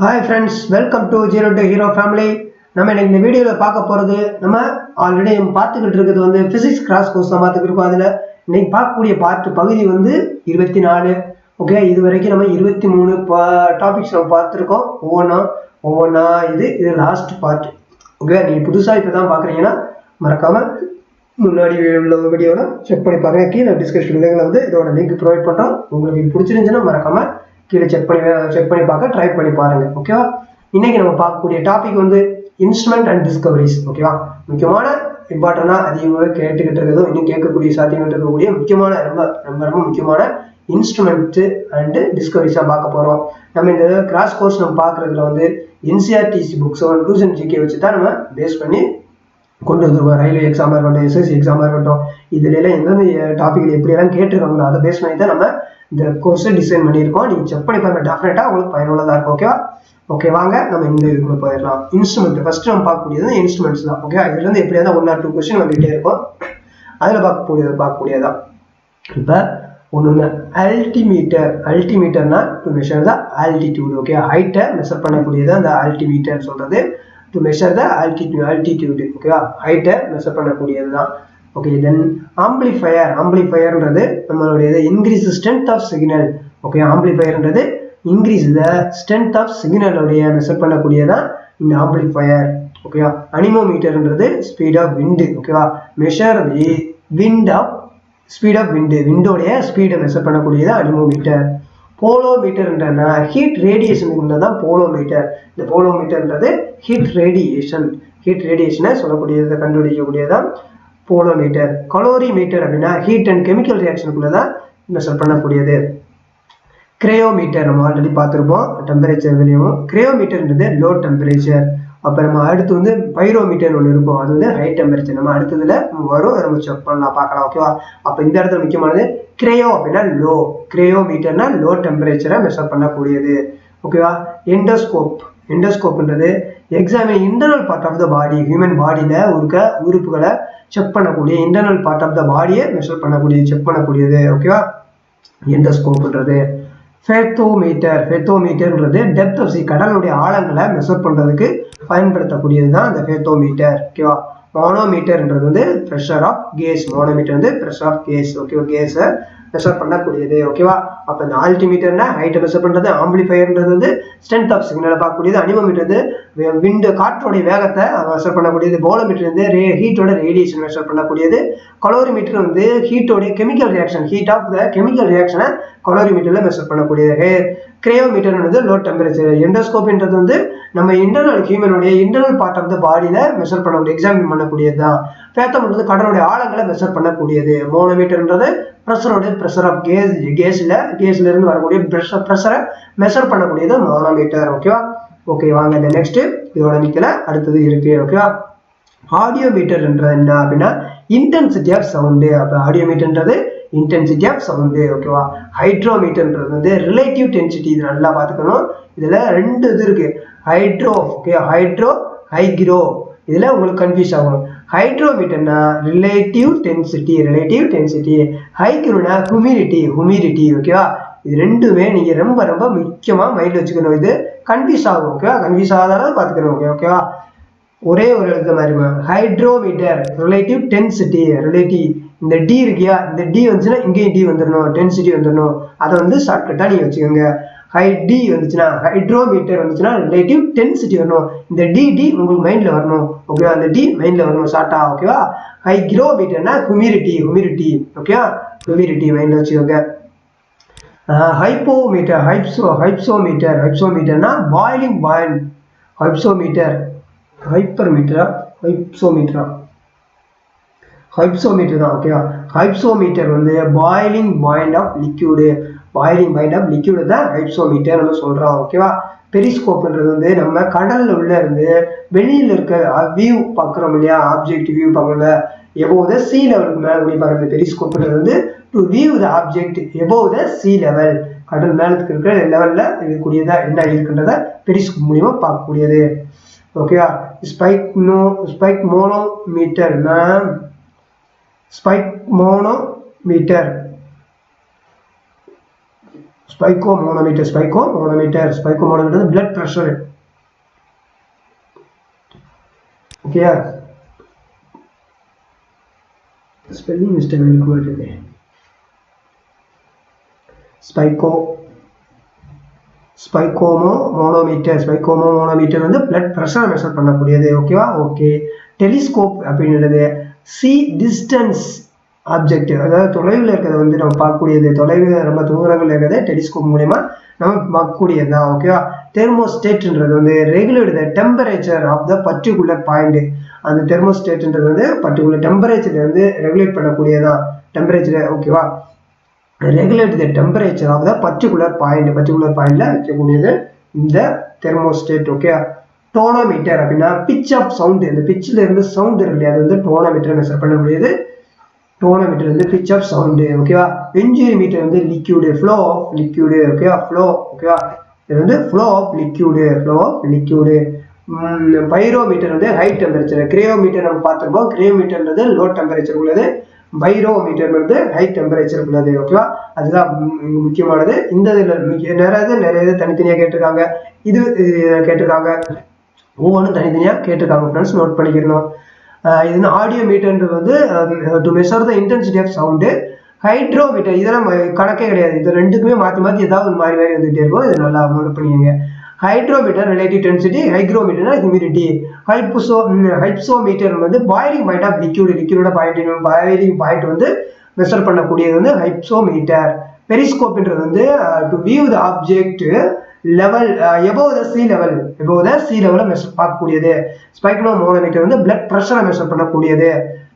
Hi friends, welcome to Zero to Hero family. நம்ம இன்னைக்கு இந்த வீடியோல பார்க்க போறது நம்ம ஆல்ரெடி பார்த்துக்கிட்டு இருக்கிறது வந்து பிசிக்ஸ் கிராஸ் கோர்ஸ் தான் பார்த்துக்கிட்டு இருக்கோம். அதுல இன்னைக்கு பார்க்கக்கூடிய பகுதி வந்து 24. ஓகே, இது வரைக்கும் நம்ம 23 டாபிக்ஸ் நம்ம பார்த்துருக்கோம். ஒவ்வொன்றா இது லாஸ்ட் பார்ட். ஓகே, நீங்க புதுசா இப்பதான் பாக்குறீங்கன்னா மறக்காம முன்னாடி உள்ள வீடியோல செக் பண்ணி பாருங்க. கீழே டிஸ்கிரிப்ஷன்ல வந்து இதோட லிங்க் ப்ரொவைட் பண்றோம். உங்களுக்கு இது பிடிச்சிருந்துச்சுன்னா மறக்காம கீழே செக் பண்ணி பார்க்க ட்ரை பண்ணி பாருங்க. ஓகேவா, இன்னைக்கு நம்ம பார்க்கக்கூடிய டாபிக் வந்து இன்ஸ்ட்ருமெண்ட் அண்ட் டிஸ்கவரிஸ். ஓகேவா, முக்கியமான இம்பார்ட்டண்டா அதிகமாக கேட்டுக்கிட்டு இருக்கிறதும் இன்னும் கேட்கக்கூடிய சாத்தியங்கள் இருக்கக்கூடிய முக்கியமான ரொம்ப முக்கியமான இன்ஸ்ட்ருமெண்ட் அண்ட் டிஸ்கவரிஸா பார்க்க போறோம். நம்ம இந்த கிராஸ் கோர்ஸ் நம்ம பார்க்கறதுல வந்து NCERT புக்ஸ் டியூஷன் ஜிகே வச்சு தான் நம்ம பேஸ் பண்ணி கொண்டு வந்துருவோம். ரயில்வே எக்ஸாமா இருக்கட்டும், SSC எக்ஸாமா இருக்கட்டும், இதுல எல்லாம் எந்தெந்த டாபிக்ல எப்படி எல்லாம் கேட்டுருக்காங்களோ அதை பேஸ் பண்ணி தான் நம்ம இந்த கோர்ஸை டிசைன் பண்ணியிருக்கோம். நீங்க செக் பண்ணி பாருங்க, டெஃபினட்டா உங்களுக்கு பயனுள்ளதா இருக்கும். ஓகேவா, ஓகே வாங்க நம்ம இந்த இதுக்குள்ள போயிடலாம். இன்ஸ்ட்ருமெண்ட் ஃபர்ஸ்ட் நம்ம பார்க்கக்கூடியது இன்ஸ்ட்ருமெண்ட்ஸ் தான். ஓகே, இதுல இருந்து எப்படியாவது 1 or 2 கொஸ்டின் வந்துகிட்டே இருக்கும். அதுல பார்க்கக்கூடியதான். இப்ப ஒண்ணு அல்டிமீட்டர்னா to measure the altitude. Okay, ஹைட்டை மெஷர் பண்ணக்கூடியது அந்த ஆல்டிமீட்டர் சொல்றது. To measure the altitude. ஓகேவா, ஹைட்டை மெஷர் பண்ணக்கூடியது தான். ஓகே, தென் ஆம்பிளிஃபயர்ன்றது நம்மளுடைய increase strength of signal. Okay, ஆம்பிளிஃபயர்ன்றது இன்க்ரீஸ் த ஸ்ட்ரென்த் ஆஃப் சிக்னலுடைய மெஷர் பண்ணக்கூடியதான் இந்த ஆம்பிளிஃபயர். ஓகேவா, அனிமோமீட்டர்ன்றது ஸ்பீட் ஆஃப் விண்ட். ஓகேவா, measure the wind of speed of விண்டோடைய ஸ்பீடை மெஷர் பண்ணக்கூடியது அனிமோமீட்டர். போலோமீட்டர்ன்றனா ஹீட் ரேடியேஷன் தான் போலோமீட்டர். இந்த போலோமீட்டர்ன்றது ஹீட் ரேடியேஷனை சொல்லக்கூடியதை கண்டுபிடிக்கக்கூடியதான் போலோமீட்டர். கலோரிமீட்டர் அப்படின்னா ஹீட் அண்ட் கெமிக்கல் ரியாக்ஷனுக்குள்ளதான் மெஷர் பண்ணக்கூடியது. கிரையோமீட்டர் நம்ம ஆல்ரெடி பார்த்துருப்போம், டெம்பரேச்சர் வெளியும். கிரையோமீட்டர்ன்றது லோ டெம்பரேச்சர். அப்போ நம்ம அடுத்து வந்து பைரோமீட்டர் ஒன்று இருக்கும், அது வந்து ஹை டெம்பரேச்சர். நம்ம அடுத்ததுல வரும், நம்ம செக் பண்ணலாம், பார்க்கலாம். ஓகேவா, அப்போ இந்த இடத்துல முக்கியமானது கிரையோ அப்படின்னா லோ. கிரையோமீட்டர்னா லோ டெம்பரேச்சரை மெஷர் பண்ணக்கூடியது. ஓகேவா, எண்டோஸ்கோப்ன்றது examine internal part of the body. Human பாடியில இருக்க உறுப்புகளை செக் பண்ணக்கூடிய இன்டர்னல் பார்ட் ஆஃப் த பாடியை மெஷர் செக் பண்ணக்கூடியது. ஓகேவா, எண்டோஸ்கோப்ன்றது. ஃபெர்தோமீட்டர்ன்றது டெப்த் ஆஃப் சி, கடலுடைய ஆழங்களை மெஷர் பண்றதுக்கு பயன்படுத்தக்கூடியது தான் அந்த ஃபெர்தோமீட்டர். ஓகேவா, மோனோமீட்டர்ன்றது வந்து ப்ரெஷர் ஆஃப் கேஸ். மோனோமீட்டர் வந்து ப்ரெஷர் ஆஃப் கேஸ். ஓகேவா, கேஸை மெஷர் பண்ணக்கூடியது. ஓகேவா, அப்போ இந்த ஆல்டிமீட்டர்னா ஹைட்டை மெஷர் பண்றது, ஆம்பிளிஃபயர்ன்றது வந்து ஸ்ட்ரென்த் ஆஃப் சிக்னலை பார்க்கக்கூடியது, அனிமோமீட்டர் விண்டு காற்றோடைய வேகத்தை மெஷர் பண்ணக்கூடியது, போலோமீட்டர் வந்து ஹீட்டோட ரேடியேஷன் மெஷர் பண்ணக்கூடியது, கலோரிமீட்டர் வந்து ஹீட்டோடைய chemical reaction, heat of the chemical ரியாக்ஷனை கலோரிமீட்டர்ல மெஷர் பண்ணக்கூடியது. கிரையோமீட்டர் வந்து லோ டெம்பரேச்சர். எண்டோஸ்கோப்ன்றது வந்து நம்ம இன்டர்னல் ஹியூமனுடைய இன்டர்னல் பார்ட் ஆஃப் த பாடியில மெஷர் பண்ணக்கூடிய எக்ஸாமின் பண்ணக்கூடியது தான். ஃபேத்தம்ன்றது கடலுடைய ஆழங்களை மெஷர் பண்ணக்கூடியது. மோனோமீட்டர்ன்றது ப்ரெஷர் ஆஃப் கேஸ்ல இருந்து வரக்கூடிய ப்ரெஷரை மெஷர் பண்ணக்கூடியது மோனோமீட்டர். ஓகேவா, ஓகே வாங்க இந்த நெக்ஸ்ட் இதோட நிக்கல அடுத்தது இருக்கு. ஓகேவா, ஆடியோமீட்டர்ன்றது என்ன அப்படின்னா இன்டென்சிட்டி ஆஃப் சவுண்டு. அப்போ ஆடியோமீட்டர்ன்றது இன்டென்சிட்டி ஆஃப் சவுண்டு. ஓகேவா, ஹைட்ரோமீட்டர்ன்றது வந்து ரிலேட்டிவ் டென்சிட்டி. இது நல்லா பார்த்துக்கணும். இதுல 2 இது இருக்கு, ஹைட்ரோ. ஓகே, ஹைக்ரோ. இதுல உங்களுக்கு கன்ஃபியூஸ் ஆகும். ஹைட்ரோமீட்டர்னா ரிலேட்டிவ் டென்சிட்டி, ஹைக்ரோனா ஹுமிடிட்டி. ஓகேவா, இது ரெண்டுமே நீங்க ரொம்ப முக்கியமா மைண்ட்ல வச்சுக்கணும். இது கன்ஃபியூஸ் ஆகும். ஓகேவா, கன்ஃபியூஸ் ஆகாத பார்த்துக்கணும். ஓகேவா, ஒரே ஒரு எழுத மாதிரி ஹைட்ரோமீட்டர் ரிலேட்டிவ் டென்சிட்டி. இந்த டி இருக்கியா, இந்த டி வந்துச்சுன்னா இங்கேயும் டி வந்துடணும், டென்சிட்டி வந்துடணும். அதை வந்து ஷார்ட்கட்டா நீங்க வச்சுக்கோங்க. டி வந்துச்சுன்னா ஹைட்ரோமீட்டர் வந்துச்சுன்னா ரிலேட்டிவ் டென்சிட்டி வரணும். இந்த டி உங்களுக்கு மைண்ட்ல வரணும். ஓகேவா, அந்த டி மைண்ட்ல வரணும் ஷார்ட்டா. ஓகேவா, ஹைக்ரோமீட்டர்னா ஹுமிடிட்டி. ஓகேவா, ஹுமிடிட்டி மைண்ட்ல வச்சுக்கோங்க. ஹைப்சோமீட்டர்னா பாயிலிங் பாயிண்ட். ஹைப்சோமீட்டர் தான். ஓகேவா, ஹைப்சோமீட்டர் வந்து பாயிலிங் பாயிண்ட் ஆஃப் லிக்யூடு தான் ஹைப்சோமீட்டர் நம்ம சொல்றோம். ஓகேவா, பெரிஸ்கோப்ன்றது வந்து நம்ம கடல்ல உள்ள இருந்து வெளியில இருக்க வியூ பார்க்குறோம் இல்லையா, ஆப்ஜெக்ட் வியூ பார்க்கல எபோவ் த சீ லெவலுக்கு மேல கூடிய பார்க்குறது பெரிஸ்கோப்ன்றது வந்து to view the object above the sea level. கடல் மேலத்துக்கு இருக்கிற லெவல்ல இருக்கக்கூடியதா என்ன இருக்குன்றத பெரிஸ்கோப் மூலியமா பார்க்கக்கூடியது. ஓகேவா, ஸ்பைக் மோனோமீட்டர் ஸ்பைகோமோனோமீட்டர் வந்து blood pressure. ஓகேயா, ஸ்பெல்லிங் மிஸ்டேக் இருக்கு. ஸ்பைகோமோனோமீட்டர் வந்து பிளட் பிரஷர் மெஷர் பண்ணக்கூடியது. ஓகேவா, ஓகே. டெலிஸ்கோப் அப்படின்றது சி டிஸ்டன்ஸ் ஆப்ஜெக்ட், அதாவது தொலைவில் இருக்கிறத வந்து நம்ம பார்க்கக்கூடியது. தொலைவில் ரொம்ப தூரங்கள் இருக்கிறத டெலிஸ்கோப் மூலமா நம்ம பார்க்கக்கூடியது தான். ஓகேவா. தெர்மோஸ்டேட்ன்றது வந்து regulate the temperature of the particular point. அந்த தெர்மோஸ்டேட்ன்றது வந்து பர்டிகுலர் டெம்பரேச்சர் வந்து ரெகுலேட் பண்ணக்கூடியதான் டெம்பரேச்சர். ஓகேவா, regulate the temperature of the particular பாயிண்ட்ல வைக்கக்கூடியது இந்த தெர்மோஸ்டேட். ஓகே. டோனோமீட்டர் அப்படின்னா பிச் ஆஃப் சவுண்ட், இந்த பிச்சில் இருந்து சவுண்ட் இருக்கு இல்லையா, அது வந்து டோனோமீட்டர் மெஷர் பண்ணக்கூடியது. டோனோமீட்டர் வந்து பிச் ஆஃப் சவுண்டு. ஓகேவா. வெஞ்சுரிமீட்டர் வந்து லிக்யூடு, ஃப்ளோ ஆஃப் லிக்யூடு. ஓகேவா, ஃப்ளோ. ஓகேவா, இது வந்து ஃப்ளோ ஆஃப் லிக்யூடு. பைரோமீட்டர் வந்து ஹை டெம்பரேச்சர். கிரையோமீட்டர் நம்ம பார்த்துருப்போம். கிரையோமீட்டர்ன்றது லோ டெம்பரேச்சர் உள்ளது. பைரோமீட்டர் வந்து ஹை டெம்பரேச்சர் உள்ளது. ஓகேவா, அதுதான் முக்கியமானது. இந்த நிறைய தனித்தனியாக கேட்டிருக்காங்க. இது கேட்டிருக்காங்க, ஒவ்வொன்றும் தனித்தனியாக கேட்டிருக்காங்க ஃப்ரெண்ட்ஸ், நோட் பண்ணிக்கிறோம். இது ஆடியோ மீட்டர்ன்றது வந்து to measure the intensity of sound. Hydrometer இதெல்லாம் கணக்கே கிடையாது. இது ரெண்டுக்குமே மாற்றி ஏதாவது ஒரு மாதிரி வந்துகிட்டே இருக்கும். இது நல்லா நோட் பண்ணிக்கோங்க. ஹைட்ரோமீட்டர் ரிலேட்டிவ் டென்சிட்டி, ஹைக்ரோமீட்டர்னா ஹியூமிடிட்டி. ஹைப்சோமீட்டர் வந்து பாயிலிங் பாயிண்ட் ஆஃப் லிக்யூடோட பாயிலிங் பாயிண்ட் வந்து மெஷர் பண்ணக்கூடியது வந்து ஹைப்சோமீட்டர். பெரிஸ்கோப்ன்றது வந்து to view the object level above the sea லெவலை மெஷர் பார்க்கக்கூடியது. ஸ்பைக்னோமோனோமீட்டர் வந்து பிளட் ப்ரெஷரை மெஷர் பண்ணக்கூடியது.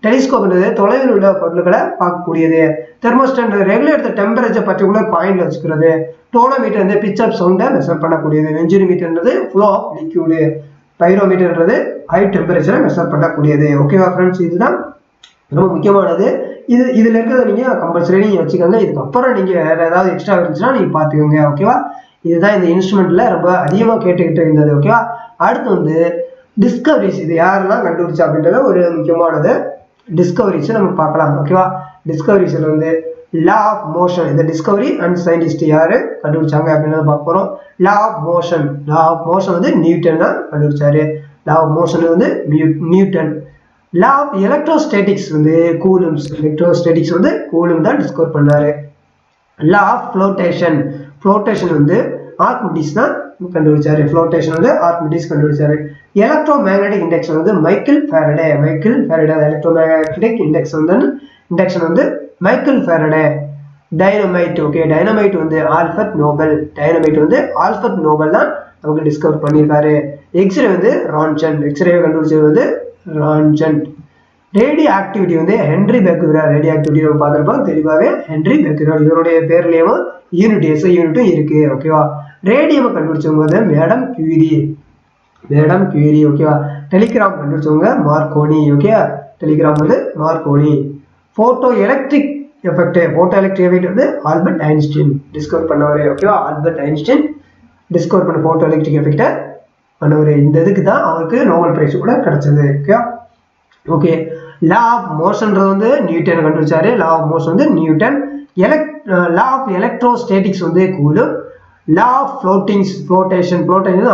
டெலிஸ்கோப்ன்றது தொலைவில் உள்ள பொருட்களை பார்க்கக்கூடியது. Thermostat regulate the temperature particular பாயிண்ட்ல வச்சுக்கிறது. டோனோமீட்டர் வந்து பிச் ஆஃப் சவுண்டை மெஷர் பண்ணக்கூடியது. வெஞ்சுரிமீட்டர்ன்றது ஃப்ளோ ஆஃப் லிக்யூடு. பைரோமீட்டர்ன்றது ஹை டெம்பரேச்சரை மெஷர் பண்ணக்கூடியது. ஓகேவா ஃப்ரெண்ட்ஸ், இதுதான் ரொம்ப முக்கியமானது. இதுல இருக்கிறத நீங்க கம்பல்சரி நீங்க வச்சுக்கோங்க. இதுக்கப்புறம் நீங்க வேற ஏதாவது எக்ஸ்ட்ரா இருந்துச்சுன்னா நீங்க பாத்துக்கோங்க. ஓகேவா, இதுதான் இந்த இன்ஸ்ட்ருமெண்ட்ல ரொம்ப அதிகமா கேட்டுக்கிட்டு இருந்தது. ஓகேவா, அடுத்து வந்து டிஸ்கவரிஸ். இது யாரெல்லாம் கண்டுபிடிச்சா அப்படின்றத ஒரு முக்கியமானது. டிஸ்கவரிஸ் நம்ம பார்க்கலாம். ஓகேவா, டிஸ்கவரிஸ்ல வந்து லா ஆஃப் மோஷன், இந்த டிஸ்கவரி அண்ட் சயின்டிஸ்ட் யாரு கண்டுபிடிச்சாங்க அப்படின்றத பார்க்க போறோம். லா ஆஃப் மோஷன் வந்து நியூட்டன் தான் கண்டுபிடிச்சாரு. லா ஆஃப் மோஷன் வந்து நியூட்டன். லா ஆஃப் எலக்ட்ரோஸ்டேட்டிக்ஸ் வந்து கூலும்ஸ். எலக்ட்ரோஸ்டேட்டிக்ஸ் வந்து கூலும் தான் டிஸ்கவர் பண்ணாரு. லா ஆஃப் ஃப்ளோட்டேஷன் வந்து ஆர்க்மிடிஸ் தான் கண்டுபிடிச்சாரு. ஃப்ளோட்டேஷன் வந்து ஆர்க்மிடிஸ் கண்டுபிடிச்சாரு. எலக்ட்ரோ மேக்னெட்டிக் இண்டக்ஷன் வந்து Michael Faraday. Electro magnetic induction வந்து Michael Faraday. Dynamite. Okay, dynamite வந்து ஆல்ஃபர்ட் நோபல். தான் அவங்க டிஸ்கவர் பண்ணியிருக்காரு. எக்ஸ்ரே வந்து ரான்சன். எக்ஸ்ரே கண்டுபிடிச்சது வந்து ரான்சன். ரேடியோ ஆக்டிவிட்டி வந்து ஹென்ரி பெக்கரல். ரேடியோ ஆக்டிவிட்டி நம்ம பார்த்துருப்போம் தெளிவாகவே. ஹென்ரி பெக்கரல் இவருடைய பேர்லேயும் யூனிட்டும் இருக்கு. ஓகேவா, ரேடியம் கண்டுபிடிச்சவங்க வந்து மேடம் கியூரி. ஓகேவா, டெலிகிராம் கண்டுபிடிச்சவங்க மார்க்கோனி. ஓகே, டெலிகிராம் வந்து மார்க்கோனி. போட்டோ எலக்ட்ரிக் எஃபெக்ட் வந்து ஆல்பர்ட் ஐன்ஸ்டீன் டிஸ்கவர் பண்ணவர். ஓகேவா, ஆல்பர்ட் ஐன்ஸ்டீன் டிஸ்கவர் பண்ண போட்டோ எலக்ட்ரிக் எஃபெக்டை பண்ணவர். இந்த இதுக்கு தான் அவருக்கு நோபல் பிரைஸ் கூட கிடைச்சது. ஓகே, லா ஆஃப் மோஷன்றது வந்து நியூட்டன் கண்டுபிடிச்சாரு. லா ஆஃப் மோஷன் வந்து நியூட்டன். லா ஆஃப் எலக்ட்ரோஸ்டேட்டிக்ஸ் வந்து Coulomb. Law of flotation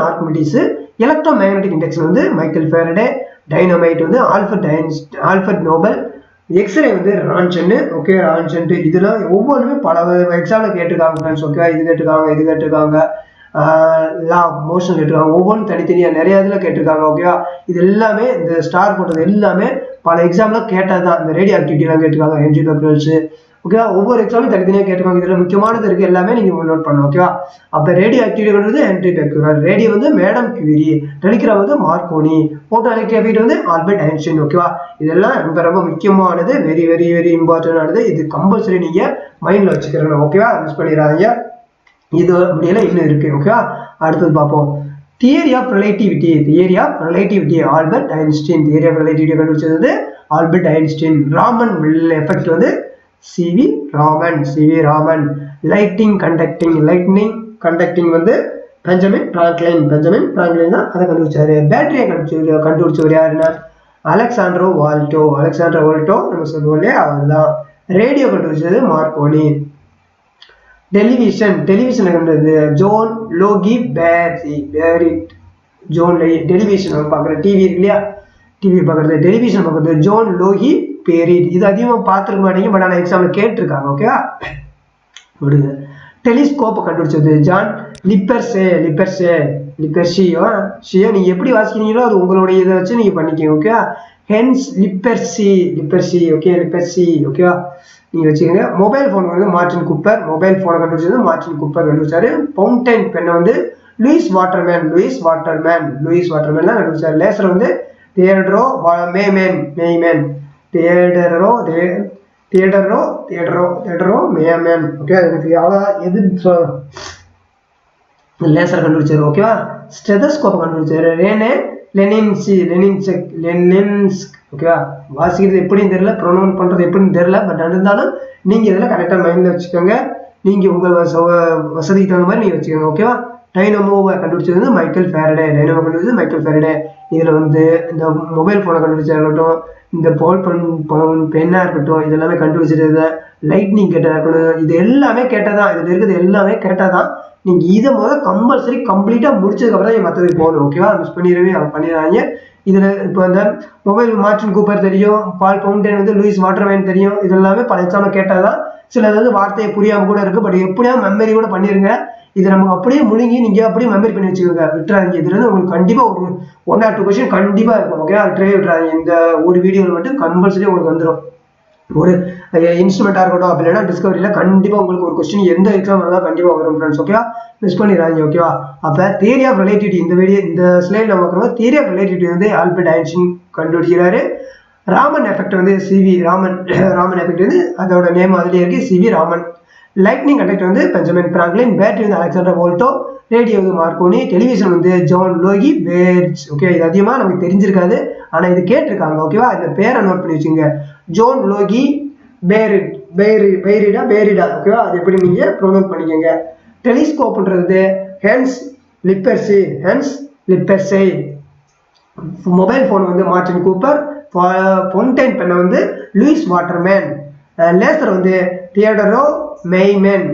Archimedes. Electro magnetic induction வந்து மைக்கேல் ஃபாரடே. டைனமைட் வந்து ஆல்ஃபர்ட் நோபல். எக்ஸ்ரே வந்து ரான்சன். ஓகே, ரான்சன். இதெல்லாம் ஒவ்வொன்றுமே பல எக்ஸாம்ல கேட்டிருக்காங்க ஃப்ரெண்ட்ஸ். ஓகேவா, இது கேட்டிருக்காங்க. லா ஆஃப் மோஷன் கேட்டிருக்காங்க. ஒவ்வொன்றும் தனித்தனியாக நிறைய இதில் கேட்டிருக்காங்க. ஓகேவா, இது எல்லாமே இந்த ஸ்டார் போட்டது எல்லாமே பல எக்ஸாம்ல கேட்டது தான். இந்த ரேடியோ ஆக்டிவிட்டிலாம் கேட்டிருக்காங்க, ஹென்ரி பெக்கரல்ஸ். ஓகேவா, ஒவ்வொரு எக்ஸாமும் தனித்தனியாக கேட்டிருக்காங்க. இதில் முக்கியமானது இருக்குது, எல்லாமே நீங்கள் நோட் பண்ணணும். ஓகேவா, அப்போ ரேடியோ ஆக்டிவிட்டி வந்து ஹென்ரி பெக்கரல். ரேடியோ வந்து மேடம் கியூரி. டெலிகிராம் வந்து மார்க்கோனி. போட்டோ எலக்ட்ரிக் எஃபெக்ட் வந்து ஆல்பர்ட் ஐன்ஸ்டீன். ஓகேவா, இதெல்லாம் ரொம்ப முக்கியமானது. வெரி வெரி வெரி இம்பார்ட்டன்ட் ஆனது. இது கம்பல்சரி நீங்கள் மைண்டில் வச்சுக்கிறணும். ஓகேவா, மிஸ் பண்ணிடாதீங்க. இது முடியல, இன்னும் இருக்கு. ஓகேவா, அடுத்தது பார்ப்போம். Theory of relativity Albert Einstein. Theory of relativity கண்டுபிடிச்சது ஆல்பர்ட் ஐன்ஸ்டீன். ராமன் எஃபெக்ட் வந்து சிவி ராமன். லைட்னிங் கண்டக்டிங் வந்து பெஞ்சமின் பிராங்க்லின் தான் அதை கண்டுபிடிச்சாரு. பேட்டரியை கண்டுபிடிச்சவர் யாருன்னா அலெக்சாண்ட்ரோ வால்டோ. நம்ம சொல்லுவோம் இல்லையா, அவர் தான். ரேடியோ கண்டுபிடிச்சது மார்க்கோனி. டெலிவிஷன் கண்டது John Logie Baird. John television பார்க்குறது டிவி இருக்கு இல்லையா, டிவி பார்க்குறது டெலிவிஷன் பார்க்குறது ஜோன் லோகி பேரிட். இது அதிகமாக பார்த்துருக்க மாட்டீங்க, பட் ஆனால் எக்ஸாம்பிள் கேட்டிருக்காங்க. ஓகேவா, விடுங்க. டெலிஸ்கோப்பை கண்டுபிடிச்சது ஜான் லிப்பர்ஷியோ. நீங்க எப்படி வாசிக்கிறீங்களோ அது உங்களுடைய இதை வச்சு நீங்க பண்ணிக்கோங்க. ஓகேவா, ஹென்ஸ் லிப்பர்சி. ஓகே, லிப்பர்சி. ஓகேவா, நீங்க வச்சுக்கோங்க. மொபைல் போன் வந்து மார்டின் கூப்பர். மொபைல் போனை கண்டுபிடிச்சது மார்டின் கூப்பர் கண்டுபிடிச்சாரு. ஃபவுண்டைன் பெண்ணை வந்து லூயிஸ் வாட்டர்மேன் தான் கண்டுபிடிச்சாரு. லேசர் வந்து தியோடரோ மேமேன். ஓகே, எனக்கு எது லேசர் கண்டுபிடிச்சாரு. ஓகேவா, ஸ்டெதஸ்கோப் கண்டுபிடிச்சாரு லெனின்ஸ்க். ஓகேவா, வாசிக்கிறது எப்படின்னு தெரியல, ப்ரொனவுன் பண்றது எப்படின்னு தெரியல, பட் இருந்தாலும் நீங்க இதெல்லாம் கரெக்டா மைண்ட்ல வச்சுக்கோங்க. நீங்க உங்க வசதிக்கு தகுந்த மாதிரி நீங்க வச்சுக்கோங்க. ஓகேவா, டைனமோவை கண்டுபிடிச்சது வந்து மைக்கேல் ஃபேரடே. இதுல வந்து இந்த மொபைல் போனை கண்டுபிடிச்சாகட்டும், இந்த பால் பெண்ணா இருக்கட்டும், இது எல்லாமே கண்டுபிடிச்சது. லைட்னிங் கேட்டதா இருக்கட்டும், இது எல்லாமே கேட்டதான். இதுல இருக்கிறது எல்லாமே கேட்டதான். நீங்க இதை கம்பல்சரி கம்ப்ளீட்டா முடிச்சதுக்கு அப்புறம் தான் மற்றதுக்கு போகணும். ஓகேவா, மிஸ் பண்ணிடுறாங்க. இதுல இப்போ இந்த மொபைல் மார்டின் கூப்பர் தெரியும், பால் ஃபவுண்டைன் வந்து லூயிஸ் வாட்டர்மேன் தெரியும். இது எல்லாமே பல எக்ஸாம்ல கேட்டதான். சில வந்து வார்த்தையை புரியாம கூட இருக்கு, பட் எப்படியாவது மெமரி கூட பண்ணிருங்க. இது நம்ம அப்படியே முழுங்கி நீங்க அப்படியே மெமரி பண்ணி வச்சுக்கோங்க, விட்டுறாதீங்க. இதுல இருந்து உங்களுக்கு கண்டிப்பா ஒரு 1 or 2 கொஸ்டின் கண்டிப்பா இருக்கும். ஓகே, விட்டுறவே விட்டுறாதீங்க. இந்த ஒரு வீடியோவில் மட்டும் கம்பல்சரி உங்களுக்கு வந்துடும். ஒரு இன்ஸ்ட்ருமெண்டா இருக்கட்டும், அப்படி இல்லைன்னா டிஸ்கவரியில கண்டிப்பா உங்களுக்கு ஒரு கொஸ்டின் எந்த எக்ஸாம் இருந்தாலும் கண்டிப்பா வரும் ஃப்ரெண்ட்ஸ். ஓகேவா, மிஸ் பண்ணிடுறாங்க. ஓகேவா, அப்ப தியரி ஆஃப் ரிலேட்டிவிட்டி இந்த ஸ்லைட்ல பார்க்கும்போது தியரி ஆஃப் ரிலேட்டிவிட்டி வந்து ஆல்பர்ட் ஐன்ஸ்டீன் கண்டுபிடிக்கிறாரு. ராமன் எஃபெக்ட் வந்து சிவி ராமன் எஃபெக்ட் வந்து அதோட நேம் அதுலயே இருக்கு, சிவி ராமன். லைட்னிங் கண்டக்டர் வந்து பெஞ்சமின் பிராங்க்லின். பேட்டரி வந்து அலெக்சாண்டர் வோல்டோ. ரேடியோ வந்து மார்க்கோனி. டெலிவிஷன் வந்து ஜான் லோகி பேரிட். ஓகே, இது அதிகமா நமக்கு தெரிஞ்சிருக்காது, ஆனா இது கேட்டிருக்காங்க. ஓகேவா, இந்த பேரை நோட் பண்ணி வச்சுங்க, ஜான் லோகி பேரிடா. ஓகேவா, அது எப்படி நீங்க ப்ரொனவுன்ஸ் பண்ணிக்கோங்க. டெலிஸ்கோப்ன்றது ஹென்ஸ் லிப்பர்சே. மொபைல் போன் வந்து மார்டின் கூப்பர். ஃபவுண்டைன் பெண்ணை வந்து லூயிஸ் வாட்டர்மேன். லேசர் வந்து தியோடரோ மெய்மேன்.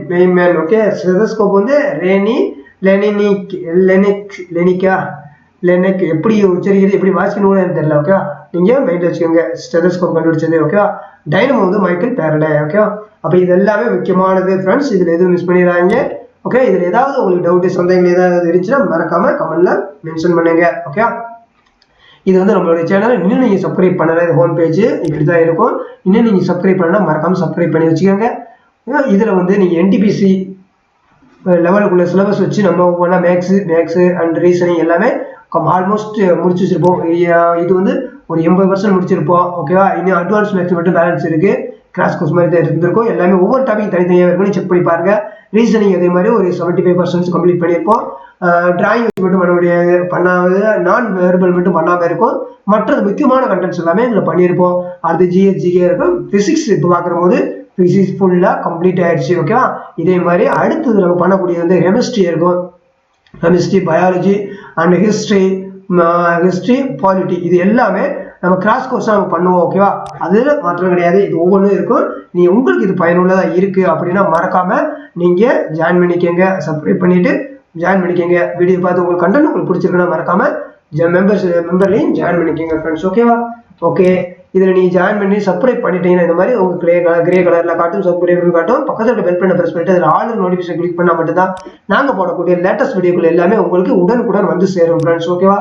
ஓகே, ஸ்டெதஸ்கோப் வந்து லெனிக். எப்படி உச்சரிக்கிறது எப்படி வாசிக்கணும்னு தெரியல. ஓகேவா, நீங்க மைண்ட்ல வச்சுக்கோங்க. ஸ்டெதஸ்கோப் கண்டுபிடிச்சது. ஓகேவா, டைனமோ வந்து மைக்கேல் ஃபேரடே. ஓகேவா, அப்ப இது எல்லாமே முக்கியமானது ஃப்ரெண்ட்ஸ். இதுல எதுவும் மிஸ் பண்ணிடுறாங்க. ஓகே, இதுல ஏதாவது உங்களுக்கு டவுட் சந்தேகங்கள் ஏதாவது இருந்துச்சுன்னா மறக்காம கமெண்ட்ல மென்ஷன் பண்ணுங்க. ஓகே, இது வந்து நம்மளுடைய சேனல் இன்னும் நீங்க சப்ஸ்கிரைப் பண்ணல, இது ஹோம் பேஜ் இப்படிதான் இருக்கும். இன்னும் நீங்க சப்ஸ்கிரைப் பண்ணா மறக்காம சப்ஸ்கிரைப் பண்ணி வச்சுக்கோங்க. இதுல வந்து நீங்க NTPC லெவலுக்குள்ள சிலபஸ் வச்சு நம்ம ஒவ்வொன்றா மேக்ஸ் அண்ட் ரீசனிங் எல்லாமே ஆல்மோஸ்ட் முடிச்சு வச்சிருப்போம். இது வந்து ஒரு 80% முடிச்சிருப்போம். ஓகேவா, இன்னும் அட்வான்ஸ் மேக்ஸ் மட்டும் பேலன்ஸ் இருக்கு. கிராஸ் கோர்ஸ் மாதிரி தான் இருந்திருக்கும். எல்லாமே ஒவ்வொரு டாபிக் தனித்தனியாக இருக்கும், செக் பண்ணி பாருங்க. ரீசனிங் அதே மாதிரி ஒரு 75% கம்ப்ளீட் பண்ணியிருப்போம். டிராயிங் மட்டும் பண்ண முடியாது, பண்ணாவது நான் வெர்பல் மட்டும் பண்ணாம இருக்கும். மற்றது முக்கியமான கண்டென்ட்ஸ் எல்லாமே இதில் பண்ணியிருப்போம். அடுத்து ஜிகே இருக்கும். பிசிக்ஸ் இப்போ பார்க்குற போது பிசிக்ஸ் ஃபுல்லாக கம்ப்ளீட் ஆயிடுச்சு. ஓகேவா, இதே மாதிரி அடுத்தது நம்ம பண்ணக்கூடியது வந்து கெமிஸ்ட்ரி இருக்கும். Chemistry, biology and history polity, இது எல்லாமே நம்ம கிராஸ் கோர்ஸாக நம்ம பண்ணுவோம். ஓகேவா, அதில் மாற்றம் கிடையாது. இது ஒவ்வொன்றும் இருக்கும். உங்களுக்கு இது பயனுள்ளதாக இருக்குது அப்படின்னா மறக்காம நீங்கள் ஜாயின் பண்ணிக்கோங்க. சப்ஸ்கிரைப் பண்ணிட்டு ஜாயின் பண்ணிக்கோங்க. வீடியோ பார்த்து உங்களுக்கு கண்டென்ட் உங்களுக்கு பிடிச்சிருக்குன்னா மறக்காம மெம்பர்லையும் ஜாயின் பண்ணிக்கோங்க ஃப்ரெண்ட்ஸ். ஓகேவா, ஓகே, இதில் நீங்கள் ஜாயின் பண்ணி சப்ஸ்கிரைப் பண்ணிட்டீங்கன்னா இந்த மாதிரி உங்களுக்கு கிரே கலரில் காட்டும், சப்ஸ்கிரைப் காட்டும். பக்கத்தில் பெல் பண்ண ப்ரெஸ் பண்ணிட்டு அதில் ஆல் நோட்டிஃபிகேஷன் கிளிக் பண்ணால் மட்டும்தான் நாங்கள் போடக்கூடிய லேட்டஸ்ட் வீடியோக்கள் எல்லாமே உங்களுக்கு உடனுக்குடன் வந்து சேரும் ஃப்ரெண்ட்ஸ். ஓகேவா,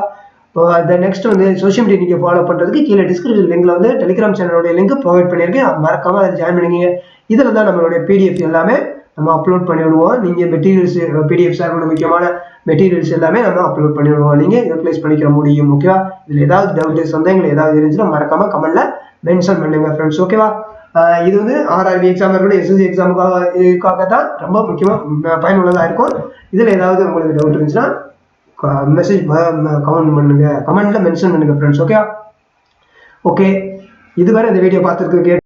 நெக்ஸ்ட் வந்து சோஷியல் மீடியா நீங்கள் ஃபாலோ பண்ணுறதுக்கு கீழே டிஸ்கிரிப்ஷன் லிங்க்ல வந்து டெலிகிராம் சேனலோட லிங்க் ப்ரொவைட் பண்ணியிருக்கேன். மறக்காம அதை ஜாயின் பண்ணிக்கங்க. இதில் தான் நம்மளுடைய PDF எல்லாமே நம்ம அப்லோட் பண்ணி விடுவோம். நீங்கள் மெட்டீரியல்ஸ் PDF சார் முக்கியமான மெட்டீரியல்ஸ் எல்லாமே நம்ம அப்லோட் பண்ணி விடுவோம். நீங்கள் யூட்டிலைஸ் பண்ணிக்க முடியும். ஓகேவா, இதில் ஏதாவது டவுட் சந்தேகங்கள் ஏதாவது இருந்துச்சுன்னா மறக்காம கமெண்ட்ல மென்ஷன் பண்ணுங்க ஃப்ரெண்ட்ஸ். ஓகேவா, இது வந்து RRB எக்ஸாம் இருக்கட்டும், SSC எக்ஸாமுக்காக தான் ரொம்ப முக்கியமாக பயனுள்ளதாக இருக்கும். இதில் ஏதாவது உங்களுக்கு டவுட் இருந்துச்சுன்னா மெசேஜ் கமெண்ட் பண்ணுங்க, கமெண்ட்ல மென்ஷன் பண்ணுங்க ஃப்ரெண்ட்ஸ். ஓகே, இதுவரை இந்த வீடியோ பார்த்துருக்கு